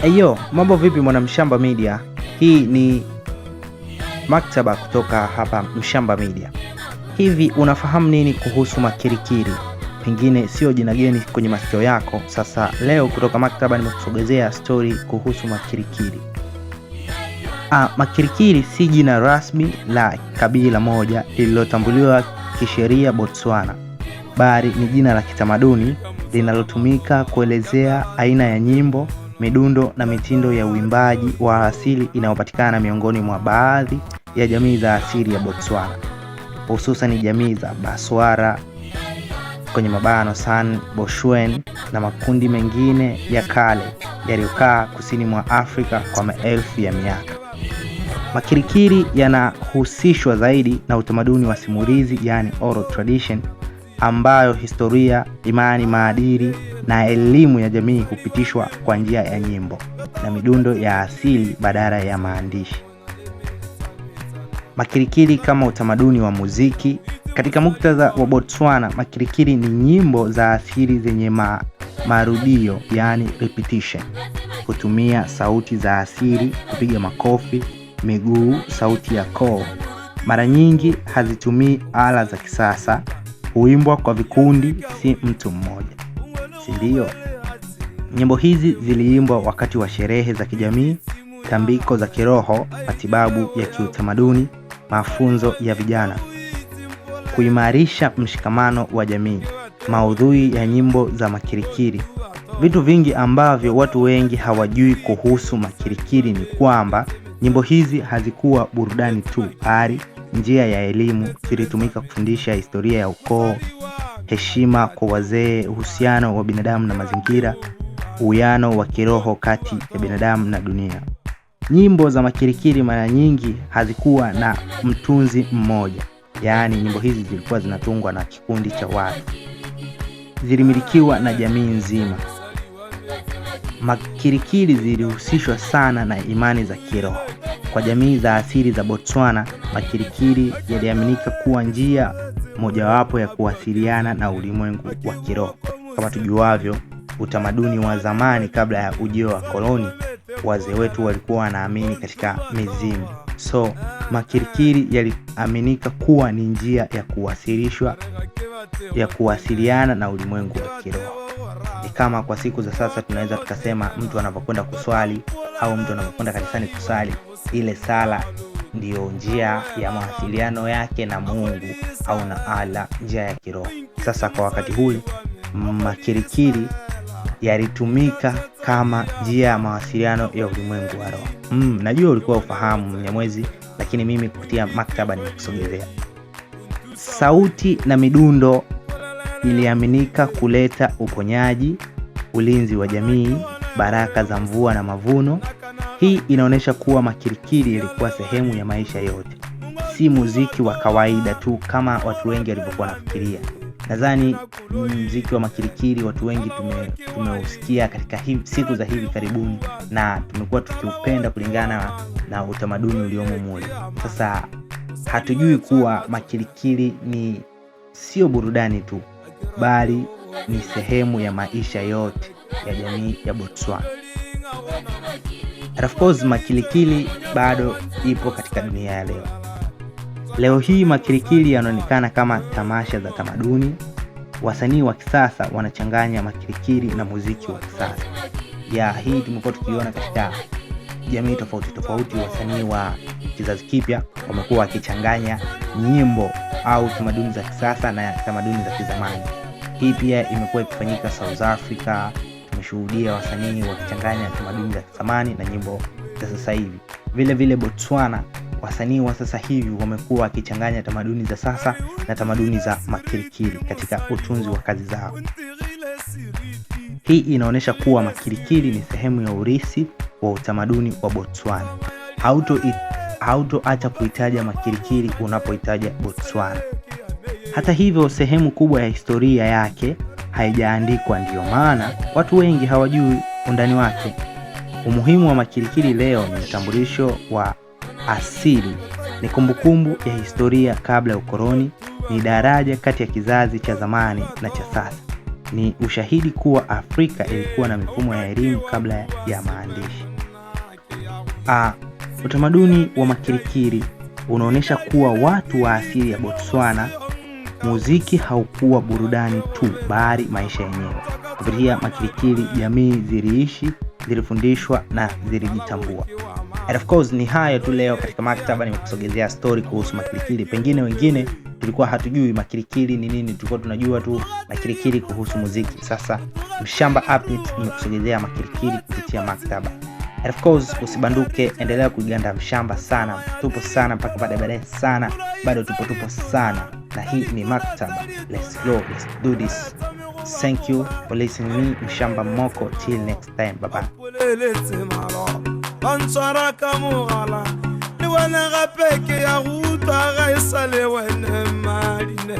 Eyo, mambo vipi mwana Mshamba Media? Hii ni maktaba kutoka hapa Mshamba Media. Hivi unafahamu nini kuhusu makirikiri? Pengine sio jina geni kwenye masikio yako. Sasa leo kutoka maktaba nimekusogezea story kuhusu makirikiri. Makirikiri si jina rasmi la kabila moja lililotambuliwa kisheria Botswana, bali ni jina la kitamaduni linalotumika kuelezea aina ya nyimbo, midundo na mitindo ya uimbaji wa asili inayopatikana miongoni mwa baadhi ya jamii za asili ya Botswana, hususan jamii za Baswara kwenye mabano San, Boshwen na makundi mengine ya kale yaliyokaa kusini mwa Afrika kwa maelfu ya miaka. Makirikiri yanahusishwa zaidi na utamaduni wa simulizi, yani oral tradition, ambayo historia, imani, maadili na elimu ya jamii hupitishwa kwa njia ya nyimbo na midundo ya asili badala ya maandishi. Makirikiri kama utamaduni wa muziki. Katika muktadha wa Botswana, makirikiri ni nyimbo za asili zenye marudio, yani repetition. Hutumia sauti za asili, kupiga makofi, miguu, sauti ya koo. Mara nyingi hazitumii ala za kisasa. Huimbwa kwa vikundi, si mtu mmoja. Sindio? Nyimbo hizi ziliimbwa wakati wa sherehe za kijamii, tambiko za kiroho, matibabu ya kiutamaduni, mafunzo ya vijana, kuimarisha mshikamano wa jamii. Maudhui ya nyimbo za makirikiri. Vitu vingi ambavyo watu wengi hawajui kuhusu makirikiri ni kwamba nyimbo hizi hazikuwa burudani tu, bali njia ya elimu. Zilitumika kufundisha historia ya ukoo, heshima kwa wazee, uhusiano wa binadamu na mazingira, uwiano wa kiroho kati ya binadamu na dunia. Nyimbo za makirikiri mara nyingi hazikuwa na mtunzi mmoja, yaani nyimbo hizi zilikuwa zinatungwa na kikundi cha watu. Zilimilikiwa na jamii nzima. Makirikiri zilihusishwa sana na imani za kiroho. Kwa jamii za asili za Botswana, makirikiri yaliaminika kuwa njia mojawapo ya kuwasiliana na ulimwengu wa kiroho. Kama tujuavyo, utamaduni wa zamani kabla ya ujio wa koloni, wazee wetu walikuwa wanaamini katika mizimu. So, makirikiri yaliaminika kuwa ni njia ya kuwasiliana na ulimwengu wa kiroho. Ni kama kwa siku za sasa tunaweza tukasema mtu anapokwenda kuswali au mtu anapokwenda kanisani kusali, ile sala ndiyo njia ya mawasiliano yake na Mungu au na Allah, njia ya kiroho. Sasa kwa wakati huu makirikiri yalitumika kama njia ya mawasiliano ya ulimwengu wa roho. Najua ulikuwa ufahamu Mnyamwezi, lakini mimi kupitia maktaba nimekusogezea. Sauti na midundo iliaminika kuleta uponyaji, ulinzi wa jamii, baraka za mvua na mavuno. Hii inaonyesha kuwa makirikiri ilikuwa sehemu ya maisha yote, si muziki wa kawaida tu kama watu wengi walivyokuwa wanafikiria. Nadhani muziki wa makirikiri watu wengi tumeusikia katika siku za hivi karibuni, na tumekuwa tukiupenda kulingana na utamaduni uliomo mule. Sasa hatujui kuwa makirikiri ni sio burudani tu, bali ni sehemu ya maisha yote ya jamii ya Botswana. Of course, makirikiri bado ipo katika dunia ya leo. Leo hii makirikiri yanaonekana kama tamasha za tamaduni. Wasanii wa kisasa wanachanganya makirikiri na muziki wa kisasa. Hii tumekuwa tukiona katika jamii tofauti tofauti. Wasanii wa kizazi kipya wamekuwa wakichanganya nyimbo au tamaduni za kisasa na tamaduni za kizamani. Hii pia imekuwa ikifanyika South Africa. Tumeshuhudia wasanii wakichanganya tamaduni za kizamani na nyimbo za sasa hivi. Vile vile Botswana, wasanii wa sasa hivi wamekuwa wakichanganya tamaduni za sasa na tamaduni za makirikiri katika utunzi wa kazi zao. Hii inaonyesha kuwa makirikiri ni sehemu ya urithi wa utamaduni wa Botswana. Hautoacha kuitaja makirikiri unapoitaja Botswana. Hata hivyo, sehemu kubwa ya historia yake haijaandikwa, ndiyo maana watu wengi hawajui undani wake. Umuhimu wa makirikiri leo ni utambulisho wa asili, ni kumbukumbu ya historia kabla ya ukoloni, ni daraja kati ya kizazi cha zamani na cha sasa. ni ushahidi kuwa Afrika ilikuwa na mifumo ya elimu kabla ya maandishi. Utamaduni wa Makirikiri unaonesha kuwa watu wa asili ya Botswana, muziki haukuwa burudani tu bali maisha yenyewe. Kupitia Makirikiri jamii ziliishi, zilifundishwa na zilijitambua. And of course ni haya tu leo katika maktaba nimekusogezea story kuhusu Makirikiri. Pengine wengine tulikuwa hatujui Makirikiri ni nini, tulikuwa tunajua tu Makirikiri kuhusu muziki. Sasa Mshamba Update nimekusogezea Makirikiri kupitia maktaba. And of course usibanduke, endelea kuiganda Mshamba sana. Tupo sana mpaka baadaye sana. Bado tupo sana. Na hii ni maktaba. Let's go, let's do this. Thank you for listening to me, Mshamba Moko. Till next time, bye bye. Bansaraka mugala ni wana gapeke ya gutwa ga isale wena mali ne